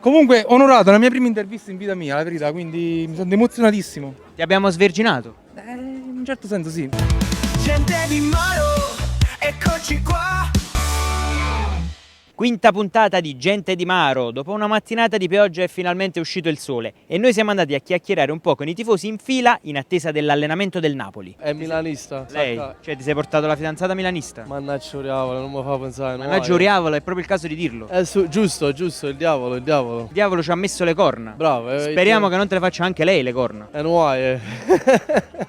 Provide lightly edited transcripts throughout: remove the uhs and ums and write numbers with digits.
Comunque, onorato, è la mia prima intervista in vita mia, la verità, quindi mi sento emozionatissimo. Ti abbiamo sverginato? In un certo senso sì. Gente di Maro, eccoci qua. Quinta puntata di Gente di Maro. Dopo una mattinata di pioggia è finalmente uscito il sole e noi siamo andati a chiacchierare un po' con i tifosi in fila in attesa dell'allenamento del Napoli. È milanista. Lei? sacca. Cioè ti sei portato la fidanzata milanista? Mannaggia il diavolo, non mi fa pensare. Mannaggia Uriavola, è proprio il caso di dirlo. Giusto, il diavolo. Il diavolo ci ha messo le corna. Bravo. Speriamo che non te le faccia anche lei le corna. Non vuoi,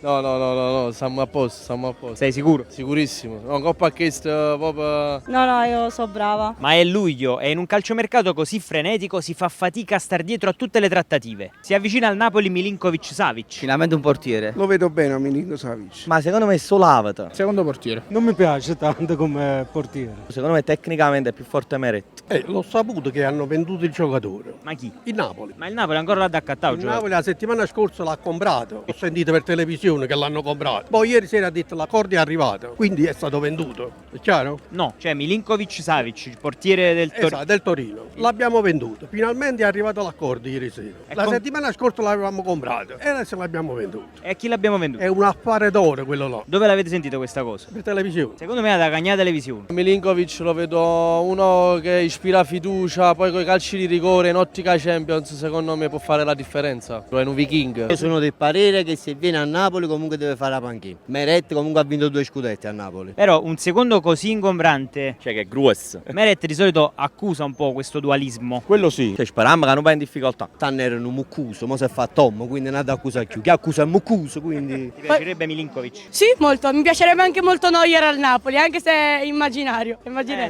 No, stiamo a posto. Sei sicuro? Sicurissimo. No, coppa questo proprio... No, io so brava. Ma è luglio e in un calciomercato così frenetico si fa fatica a star dietro a tutte le trattative. Si avvicina al Napoli Milinkovic-Savic. Finalmente un portiere. Lo vedo bene a Milinkovic. Ma secondo me è Solavata. Secondo portiere. Non mi piace tanto come portiere. Secondo me tecnicamente è più forte Meret. L'ho saputo che hanno venduto il giocatore. Ma chi? Il Napoli. Ma il Napoli ancora l'ha da accattato. Il Napoli la settimana scorsa l'ha comprato. Ho sentito per televisione che l'hanno comprato. Poi ieri sera ha detto l'accordo è arrivato, quindi è stato venduto. È chiaro? No, cioè Milinkovic-Savic, il portiere del Torino. Esatto, del Torino. L'abbiamo venduto. Finalmente è arrivato l'accordo ieri sera. La settimana scorsa l'avevamo comprato e adesso l'abbiamo venduto. E a chi l'abbiamo venduto? È un affare d'oro quello là. Dove l'avete sentito questa cosa? Per televisione. Secondo me è da Cagnà Televisione. Milinkovic lo vedo uno che ispira fiducia, poi con i calci di rigore in ottica Champions secondo me può fare la differenza. È un vichingo. Io sono del parere che se viene a Napoli comunque deve fare la panchina. Meret comunque ha vinto 2 scudetti a Napoli. Però un secondo così ingombrante. Cioè che è gruesso. Meret di solito accusa un po' questo dualismo. Quello sì. Cioè speriamo che non va in difficoltà. Stanno erano un muccuso, mo si è fatto Tom, quindi non ha da accusare più. Chi accusa è muccuso, quindi... Ti piacerebbe Milinkovic? Sì, molto. Mi piacerebbe anche molto Neuer al Napoli, anche se è immaginario.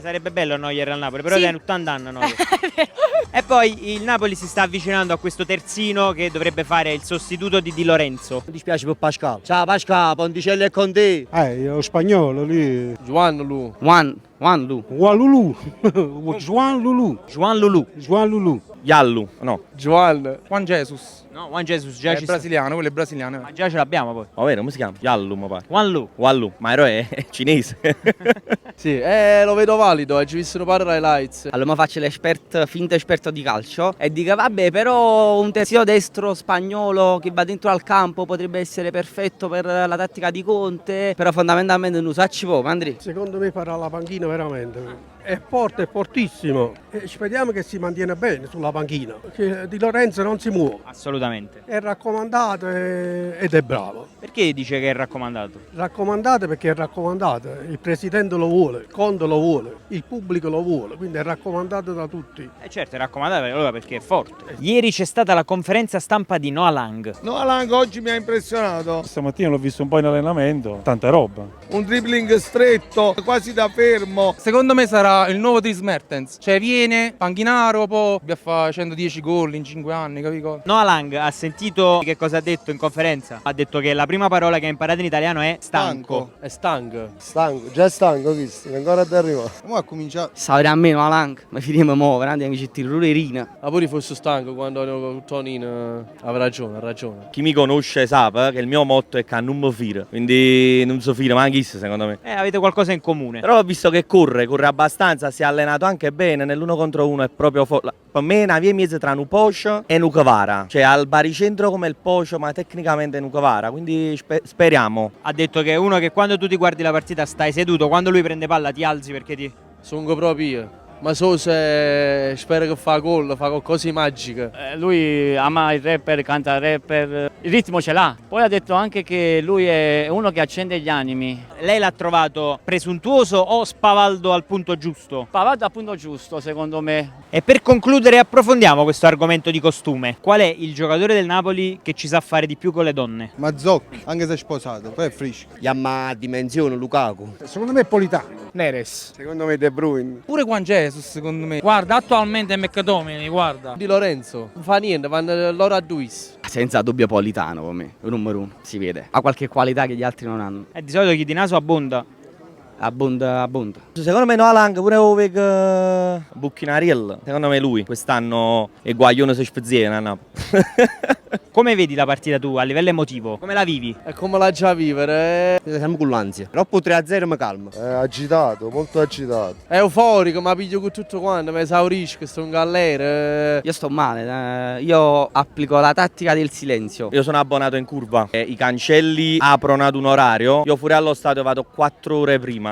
Sarebbe bello Neuer al Napoli, però Sì. è 80 anni Neuer. E poi il Napoli si sta avvicinando a questo terzino che dovrebbe fare il sostituto di Di Lorenzo. Mi dispiace per Pascal. Ciao Pascal, Ponticelli è con te. Lo spagnolo lì. Juan Lu. Juan Lu. Lulu. Juan Lulu. Juan Lulu. Juan Lulu. Yallu, no. Juan. Juan Jesus. No, Juan Jesus già È ci sta. brasiliano, quello è brasiliano. Ma già ce l'abbiamo poi. Ma vero, come si chiama? Yallu, mi pare. Juan Lu. Wallu, ma è cinese. Sì, lo vedo valido, ci visto parlare highlights. Allora mi faccio finta esperto di calcio e dico vabbè però un terzino destro spagnolo che va dentro al campo potrebbe essere perfetto per la tattica di Conte, però fondamentalmente non sacci po', Andri. Secondo me farà la panchina veramente. È forte, è fortissimo. E speriamo che si mantiene bene sulla panchina. Che Di Lorenzo non si muove. Assolutamente. È raccomandato ed è bravo. Perché dice che è raccomandato? Raccomandato perché è raccomandato. Il presidente lo vuole, Conte lo vuole, il pubblico lo vuole, quindi è raccomandato da tutti. Certo, è raccomandato allora perché è forte. Ieri c'è stata la conferenza stampa di Noah Lang. Noah Lang oggi mi ha impressionato. Stamattina l'ho visto un po' in allenamento. Tanta roba. Un dribbling stretto, quasi da fermo. Secondo me sarà il nuovo Dries Mertens. Cioè viene, panchinaro, poi abbia fa 110 gol in 5 anni, capito? Noah Lang ha sentito che cosa ha detto in conferenza? Ha detto che la prima parola che ha imparato in italiano è stanco. È stanco. Già stanco, visto, ancora ad arrivare. Ma ha cominciato. Stavere a me, Lang, ma finiremo mo, veramente mi ci tiro l'urina. Ma pure fosse stanco quando Tonino ha ragione. Chi mi conosce sa che il mio motto è che non mi fila, quindi non so fila, ma anche se secondo me. Avete qualcosa in comune. Però ho visto che corre abbastanza, si è allenato anche bene, nell'uno contro uno è proprio per me è una via e mezzo tra un Pocio e un Cavara, cioè al baricentro come il Pocio ma tecnicamente un Cavara, quindi speriamo. Ha detto che è uno che quando tu ti guardi la partita stai seduto, quando lui prende palla ti alzi perché ti... Sono proprio io. Ma so se spero che fa gol, fa qualcosa di magico. Lui ama il rapper, canta rapper, il ritmo ce l'ha. Poi ha detto anche che lui è uno che accende gli animi. Lei l'ha trovato presuntuoso o spavaldo al punto giusto? Spavaldo al punto giusto, secondo me. E per concludere approfondiamo questo argomento di costume. Qual è il giocatore del Napoli che ci sa fare di più con le donne? Mazzocchi, anche se è sposato, poi è fresco. Chiama dimensione Lukaku. Secondo me è Politano. Neres. Secondo me De Bruyne. Pure Juan Jesus, secondo me. Guarda, attualmente è McTominay, guarda. Di Lorenzo, non fa niente, vanno loro a due. Senza dubbio Politano per me, numero uno, si vede. Ha qualche qualità che gli altri non hanno. Di solito chi di naso abbonda. Abbonda. Secondo me Noah Lang pure Oveg Buchinariel. Secondo me lui quest'anno è guaglione se spezziena a Napoli. Come vedi la partita tu a livello emotivo? Come la vivi? E come la già vivere? Siamo con l'ansia. Troppo 3-0 mi calma. Agitato, molto agitato. È euforico, ma piglio con tutto quanto, mi esaurisco, sto in galera. Io sto male, io applico la tattica del silenzio. Io sono abbonato in curva. I cancelli aprono ad un orario. Io fuori allo stadio vado 4 ore prima.